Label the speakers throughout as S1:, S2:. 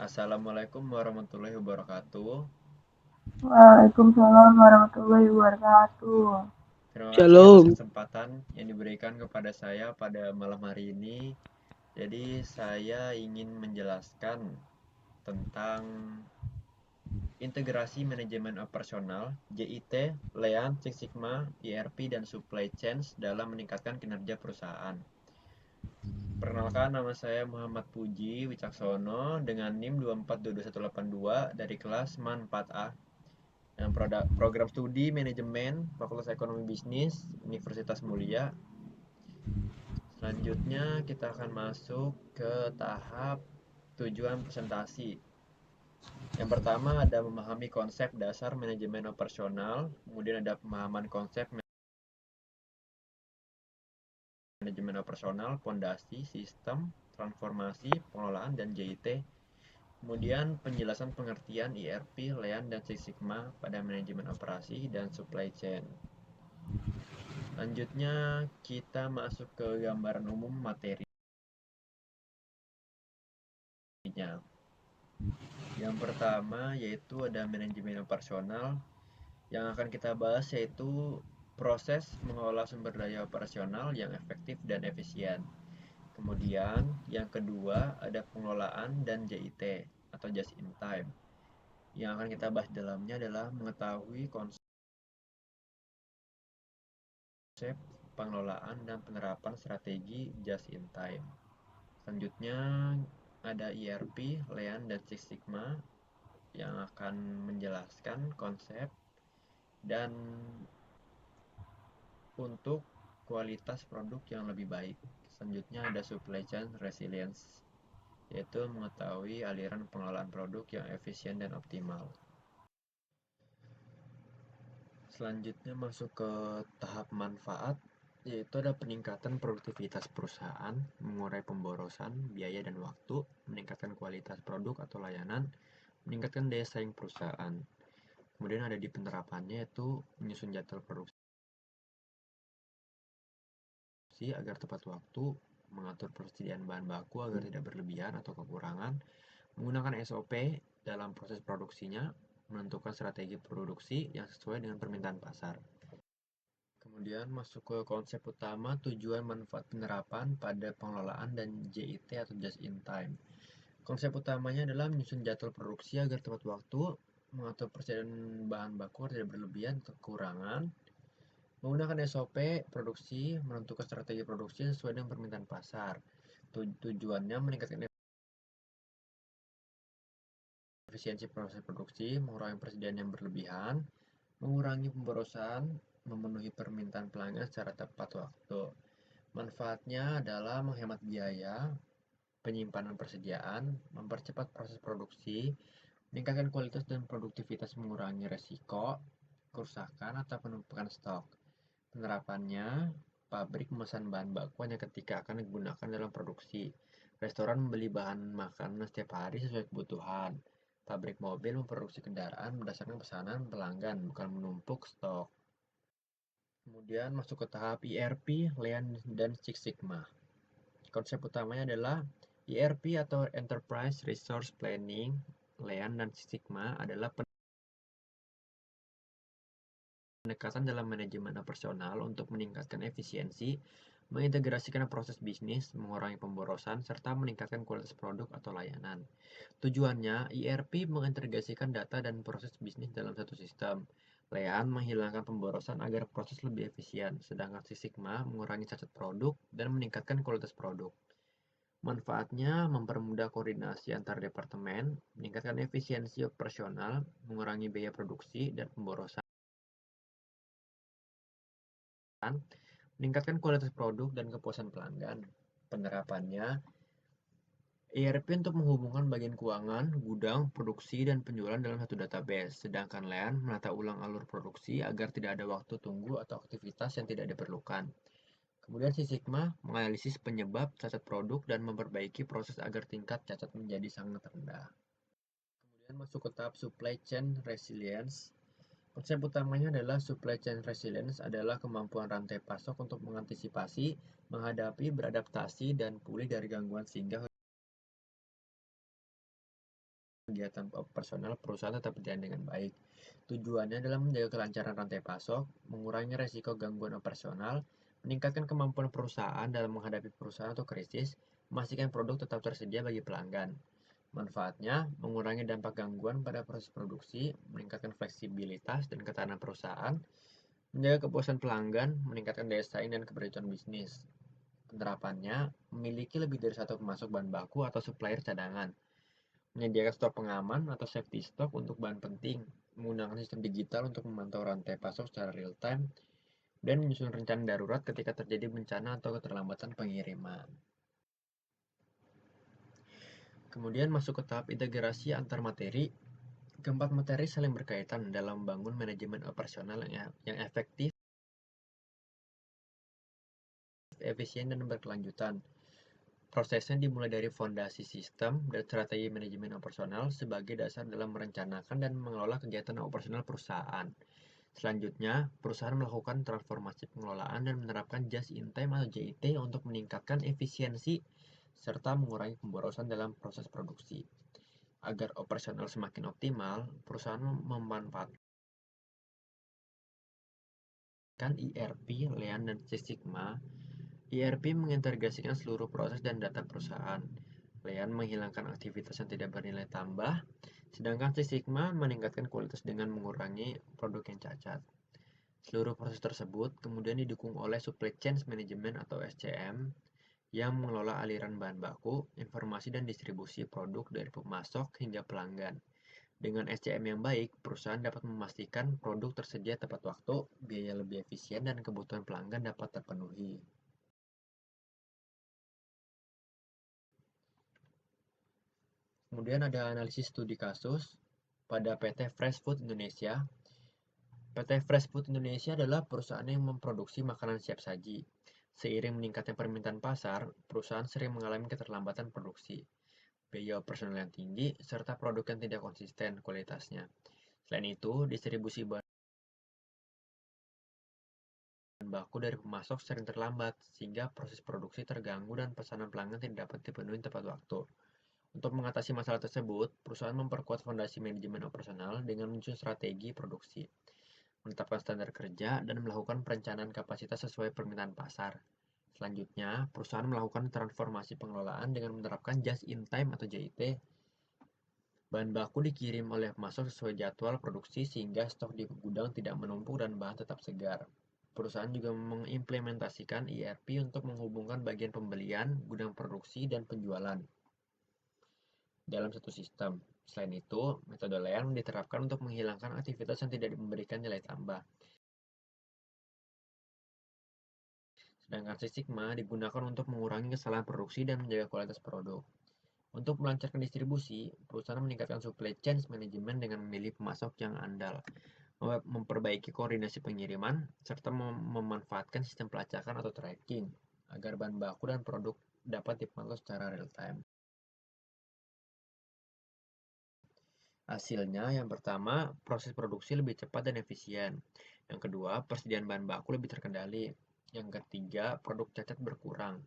S1: Assalamualaikum warahmatullahi wabarakatuh.
S2: Waalaikumsalam warahmatullahi wabarakatuh.
S1: Terima kasih atas
S3: Shalom.
S1: kesempatan yang diberikan kepada saya pada malam hari ini. Jadi, saya ingin menjelaskan tentang integrasi manajemen operasional, JIT, Lean, Six Sigma, ERP, dan supply chain dalam meningkatkan kinerja perusahaan. Perkenalkan, nama saya Muhammad Puji Wicaksono dengan NIM 2422182 dari kelas MAN 4A. Yang program studi manajemen Fakultas Ekonomi Bisnis Universitas Mulia. Selanjutnya kita akan masuk ke tahap tujuan presentasi. Yang pertama ada memahami konsep dasar manajemen operasional, kemudian ada pemahaman konsep manajemen operasional, fondasi, sistem, transformasi, pengelolaan, dan JIT. Kemudian penjelasan pengertian ERP, Lean, dan Six Sigma pada manajemen operasi dan supply chain. Selanjutnya kita masuk ke gambaran umum materinya. Yang pertama yaitu ada manajemen operasional. Yang akan kita bahas yaitu proses mengelola sumber daya operasional yang efektif dan efisien. Kemudian yang kedua ada pengelolaan dan JIT atau just in time. Yang akan kita bahas dalamnya adalah mengetahui konsep pengelolaan dan penerapan strategi just in time. Selanjutnya ada ERP, Lean, dan Six Sigma yang akan menjelaskan konsep dan untuk kualitas produk yang lebih baik. Selanjutnya ada supply chain resilience, yaitu mengetahui aliran pengelolaan produk yang efisien dan optimal. Selanjutnya masuk ke tahap manfaat, yaitu ada peningkatan produktivitas perusahaan, mengurai pemborosan, biaya dan waktu, meningkatkan kualitas produk atau layanan, meningkatkan daya saing perusahaan. Kemudian ada di penerapannya yaitu menyusun jadwal produksi agar tepat waktu, mengatur persediaan bahan baku agar tidak berlebihan atau kekurangan, menggunakan SOP dalam proses produksinya, menentukan strategi produksi yang sesuai dengan permintaan pasar. Kemudian masuk ke konsep utama tujuan manfaat penerapan pada pengelolaan dan JIT atau just in time. Konsep utamanya adalah menyusun jadwal produksi agar tepat waktu, mengatur persediaan bahan baku agar tidak berlebihan atau kekurangan, menggunakan SOP produksi, menentukan strategi produksi sesuai dengan permintaan pasar. Tujuannya meningkatkan efisiensi proses produksi, mengurangi persediaan yang berlebihan, mengurangi pemborosan, memenuhi permintaan pelanggan secara tepat waktu. Manfaatnya adalah menghemat biaya, penyimpanan persediaan, mempercepat proses produksi, meningkatkan kualitas dan produktivitas, mengurangi resiko, kerusakan atau penumpukan stok. Penerapannya, pabrik memesan bahan baku hanya ketika akan digunakan dalam produksi. Restoran membeli bahan makanan setiap hari sesuai kebutuhan. Pabrik mobil memproduksi kendaraan berdasarkan pesanan pelanggan, bukan menumpuk stok. Kemudian masuk ke tahap ERP, Lean, dan Six Sigma. Konsep utamanya adalah ERP atau Enterprise Resource Planning, Lean, dan Six Sigma adalah pendekatan dalam manajemen operasional untuk meningkatkan efisiensi, mengintegrasikan proses bisnis, mengurangi pemborosan, serta meningkatkan kualitas produk atau layanan. Tujuannya, ERP mengintegrasikan data dan proses bisnis dalam satu sistem. Lean menghilangkan pemborosan agar proses lebih efisien, sedangkan Six Sigma mengurangi cacat produk dan meningkatkan kualitas produk. Manfaatnya mempermudah koordinasi antar departemen, meningkatkan efisiensi operasional, mengurangi biaya produksi dan pemborosan, meningkatkan kualitas produk dan kepuasan pelanggan. Penerapannya, ERP untuk menghubungkan bagian keuangan, gudang, produksi, dan penjualan dalam satu database, sedangkan Lean menata ulang alur produksi agar tidak ada waktu tunggu atau aktivitas yang tidak diperlukan. Kemudian Six Sigma menganalisis penyebab cacat produk dan memperbaiki proses agar tingkat cacat menjadi sangat rendah. Kemudian masuk ke tahap supply chain resilience. Konsep utamanya adalah supply chain resilience adalah kemampuan rantai pasok untuk mengantisipasi, menghadapi, beradaptasi, dan pulih dari gangguan sehingga kegiatan operasional perusahaan tetap berjalan dengan baik. Tujuannya adalah menjaga kelancaran rantai pasok, mengurangi resiko gangguan operasional, meningkatkan kemampuan perusahaan dalam menghadapi perusahaan atau krisis, memastikan produk tetap tersedia bagi pelanggan. Manfaatnya, mengurangi dampak gangguan pada proses produksi, meningkatkan fleksibilitas dan ketahanan perusahaan, menjaga kepuasan pelanggan, meningkatkan daya saing dan keberlanjutan bisnis. Penerapannya, memiliki lebih dari satu pemasok bahan baku atau supplier cadangan, menyediakan stok pengaman atau safety stock untuk bahan penting, menggunakan sistem digital untuk memantau rantai pasok secara real time, dan menyusun rencana darurat ketika terjadi bencana atau keterlambatan pengiriman. Kemudian masuk ke tahap integrasi antar materi. Keempat materi saling berkaitan dalam membangun manajemen operasional yang efektif, efisien, dan berkelanjutan. Prosesnya dimulai dari fondasi sistem dan strategi manajemen operasional sebagai dasar dalam merencanakan dan mengelola kegiatan operasional perusahaan. Selanjutnya, perusahaan melakukan transformasi pengelolaan dan menerapkan just in time atau JIT untuk meningkatkan efisiensi serta mengurangi pemborosan dalam proses produksi. Agar operasional semakin optimal, perusahaan memanfaatkan ERP, Lean, dan Six Sigma. ERP mengintegrasikan seluruh proses dan data perusahaan. Lean menghilangkan aktivitas yang tidak bernilai tambah, sedangkan Six Sigma meningkatkan kualitas dengan mengurangi produk yang cacat. Seluruh proses tersebut kemudian didukung oleh Supply Chain Management atau SCM yang mengelola aliran bahan baku, informasi dan distribusi produk dari pemasok hingga pelanggan. Dengan SCM yang baik, perusahaan dapat memastikan produk tersedia tepat waktu, biaya lebih efisien, dan kebutuhan pelanggan dapat terpenuhi. Kemudian ada analisis studi kasus pada PT Fresh Food Indonesia. PT Fresh Food Indonesia adalah perusahaan yang memproduksi makanan siap saji. Seiring meningkatnya permintaan pasar, perusahaan sering mengalami keterlambatan produksi, biaya operasional yang tinggi, serta produk yang tidak konsisten kualitasnya. Selain itu, distribusi bahan baku dari pemasok sering terlambat, sehingga proses produksi terganggu dan pesanan pelanggan tidak dapat dipenuhi tepat waktu. Untuk mengatasi masalah tersebut, perusahaan memperkuat fondasi manajemen operasional dengan menyusun strategi produksi, menetapkan standar kerja, dan melakukan perencanaan kapasitas sesuai permintaan pasar. Selanjutnya, perusahaan melakukan transformasi pengelolaan dengan menerapkan just in time atau JIT. Bahan baku dikirim oleh pemasok sesuai jadwal produksi sehingga stok di gudang tidak menumpuk dan bahan tetap segar. Perusahaan juga mengimplementasikan ERP untuk menghubungkan bagian pembelian, gudang produksi, dan penjualan dalam satu sistem. Selain itu, metode Lean diterapkan untuk menghilangkan aktivitas yang tidak memberikan nilai tambah. Sedangkan Six Sigma digunakan untuk mengurangi kesalahan produksi dan menjaga kualitas produk. Untuk melancarkan distribusi, perusahaan meningkatkan supply chain management dengan memilih pemasok yang andal, memperbaiki koordinasi pengiriman, serta memanfaatkan sistem pelacakan atau tracking agar bahan baku dan produk dapat dipantau secara real time. Hasilnya, yang pertama, proses produksi lebih cepat dan efisien. Yang kedua, persediaan bahan baku lebih terkendali. Yang ketiga, produk cacat berkurang.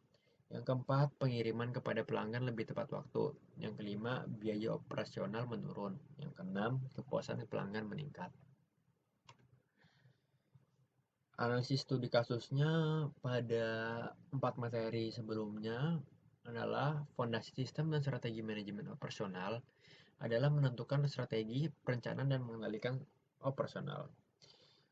S1: Yang keempat, pengiriman kepada pelanggan lebih tepat waktu. Yang kelima, biaya operasional menurun. Yang keenam, kepuasan pelanggan meningkat. Analisis studi kasusnya pada 4 materi sebelumnya adalah fondasi sistem dan strategi manajemen operasional adalah menentukan strategi, perencanaan, dan mengendalikan operasional.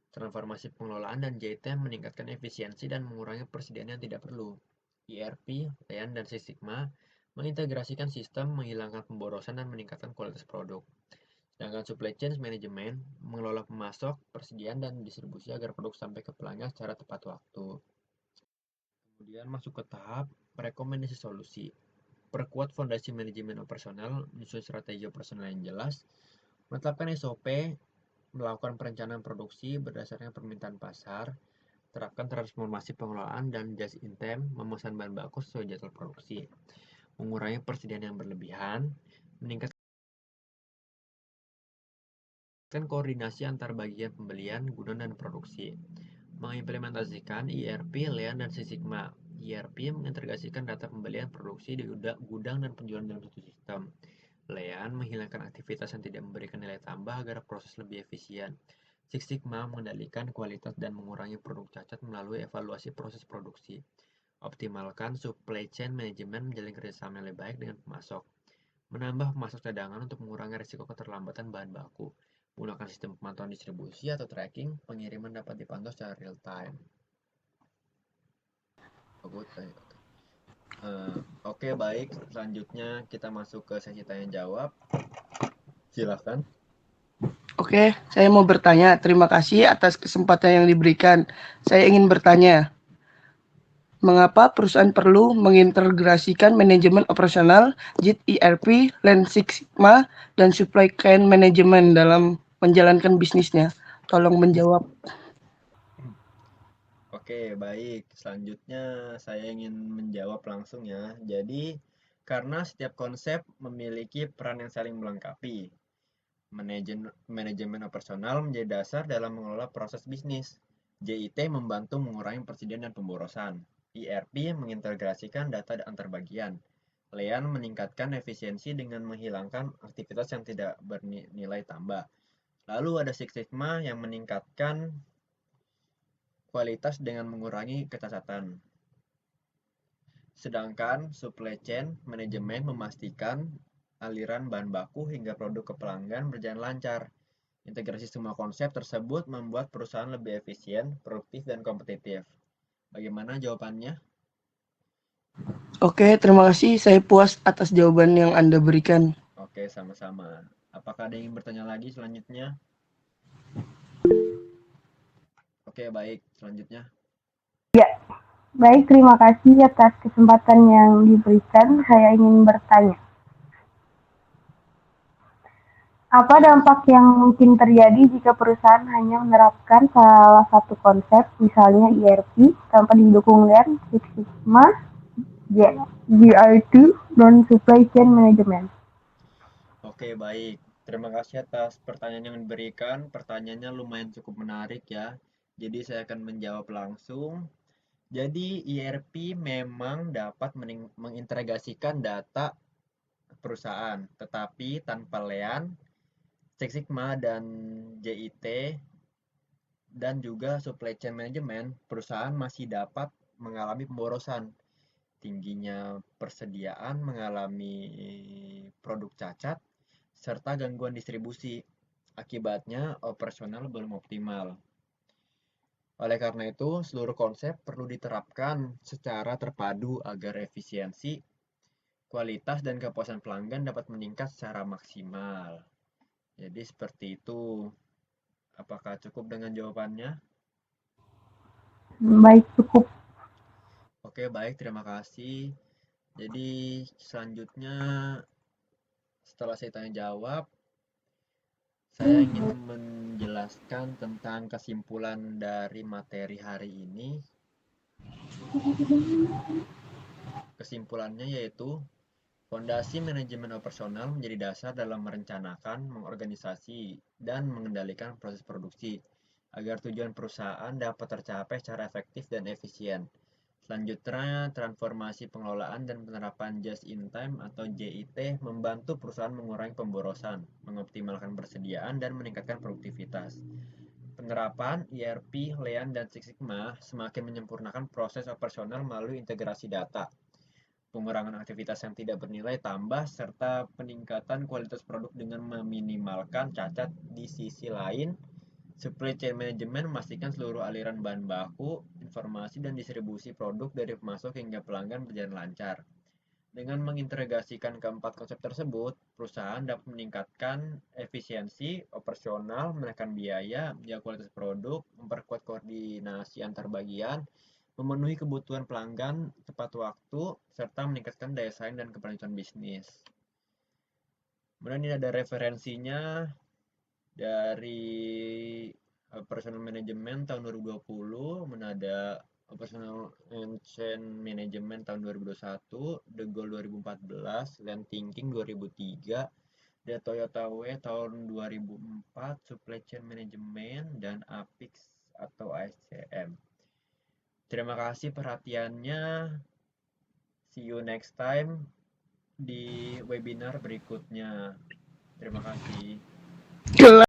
S1: Transformasi pengelolaan dan JIT meningkatkan efisiensi dan mengurangi persediaan yang tidak perlu. ERP, Lean, dan Six Sigma mengintegrasikan sistem, menghilangkan pemborosan, dan meningkatkan kualitas produk. Sedangkan supply chain management mengelola pemasok, persediaan, dan distribusi agar produk sampai ke pelanggan secara tepat waktu. Kemudian masuk ke tahap rekomendasi solusi. Perkuat fondasi manajemen operasional, menyusun strategi operasional yang jelas, menetapkan SOP, melakukan perencanaan produksi berdasarkan permintaan pasar, terapkan transformasi pengelolaan dan just in time, memesan bahan baku sesuai jadwal produksi, mengurangi persediaan yang berlebihan, meningkatkan koordinasi antar bagian pembelian, gudang, dan produksi, mengimplementasikan ERP, Lean, dan Six Sigma. ERP mengintegrasikan data pembelian produksi di gudang dan penjualan dalam satu sistem. Lean menghilangkan aktivitas yang tidak memberikan nilai tambah agar proses lebih efisien. Six Sigma mengendalikan kualitas dan mengurangi produk cacat melalui evaluasi proses produksi. Optimalkan supply chain management menjalin kerjasama yang lebih baik dengan pemasok. Menambah pemasok cadangan untuk mengurangi risiko keterlambatan bahan baku. Menggunakan sistem pemantauan distribusi atau tracking, pengiriman dapat dipantau secara real time. Oke, baik. Selanjutnya kita masuk ke sesi tanya jawab. Silakan.
S3: Oke, saya mau bertanya. Terima kasih atas kesempatan yang diberikan. Saya ingin bertanya, mengapa perusahaan perlu mengintegrasikan manajemen operasional, JIT ERP, Lean Six Sigma, dan supply chain management dalam menjalankan bisnisnya? Tolong menjawab.
S1: Oke, baik. Selanjutnya saya ingin menjawab langsung ya. Jadi, karena setiap konsep memiliki peran yang saling melengkapi. Manajemen operasional menjadi dasar dalam mengelola proses bisnis. JIT membantu mengurangi persediaan dan pemborosan. ERP mengintegrasikan data antar bagian. Lean meningkatkan efisiensi dengan menghilangkan aktivitas yang tidak bernilai tambah. Lalu ada Six Sigma yang meningkatkan kualitas dengan mengurangi kecacatan. Sedangkan supply chain manajemen memastikan aliran bahan baku hingga produk ke pelanggan berjalan lancar. Integrasi semua konsep tersebut membuat perusahaan lebih efisien, produktif, dan kompetitif. Bagaimana jawabannya?
S3: Oke, terima kasih. Saya puas atas jawaban yang Anda berikan.
S1: Oke, sama-sama. Apakah ada yang ingin bertanya lagi selanjutnya? Oke, baik. Selanjutnya.
S2: Ya, baik, terima kasih atas kesempatan yang diberikan. Saya ingin bertanya, apa dampak yang mungkin terjadi jika perusahaan hanya menerapkan salah satu konsep, misalnya ERP, tanpa didukung Lean Six Sigma, GRT, dan Supply Chain Management?
S1: Oke, baik. Terima kasih atas pertanyaan yang diberikan. Pertanyaannya lumayan cukup menarik ya. Jadi saya akan menjawab langsung. Jadi ERP memang dapat mengintegrasikan data perusahaan, tetapi tanpa Lean, Six Sigma dan JIT dan juga supply chain management, perusahaan masih dapat mengalami pemborosan. Tingginya persediaan mengalami produk cacat serta gangguan distribusi. Akibatnya operasional belum optimal. Oleh karena itu, seluruh konsep perlu diterapkan secara terpadu agar efisiensi, kualitas, dan kepuasan pelanggan dapat meningkat secara maksimal. Jadi seperti itu. Apakah cukup dengan jawabannya?
S2: Baik, cukup.
S1: Oke, baik. Terima kasih. Jadi selanjutnya setelah saya tanya jawab, saya ingin menjelaskan tentang kesimpulan dari materi hari ini. Kesimpulannya yaitu fondasi manajemen operasional menjadi dasar dalam merencanakan, mengorganisasi, dan mengendalikan proses produksi agar tujuan perusahaan dapat tercapai secara efektif dan efisien. Selanjutnya, transformasi pengelolaan dan penerapan just in time atau JIT membantu perusahaan mengurangi pemborosan, mengoptimalkan persediaan, dan meningkatkan produktivitas. Penerapan ERP, Lean, dan Six Sigma semakin menyempurnakan proses operasional melalui integrasi data, pengurangan aktivitas yang tidak bernilai tambah, serta peningkatan kualitas produk dengan meminimalkan cacat. Di sisi lain, supply chain management memastikan seluruh aliran bahan baku, informasi, dan distribusi produk dari pemasok hingga pelanggan berjalan lancar. Dengan mengintegrasikan keempat konsep tersebut, perusahaan dapat meningkatkan efisiensi operasional, menekan biaya, menjaga kualitas produk, memperkuat koordinasi antar bagian, memenuhi kebutuhan pelanggan tepat waktu, serta meningkatkan daya saing dan keberlanjutan bisnis. Kemudian ini ada referensinya dari Personal Management tahun 2020, kemudian ada Operational Chain Management tahun 2021, The Goal 2014, Lean Thinking 2003, The Toyota Way tahun 2004, Supply Chain Management, dan APIX atau ASCM. Terima kasih perhatiannya. See you next time. di webinar berikutnya. Terima kasih.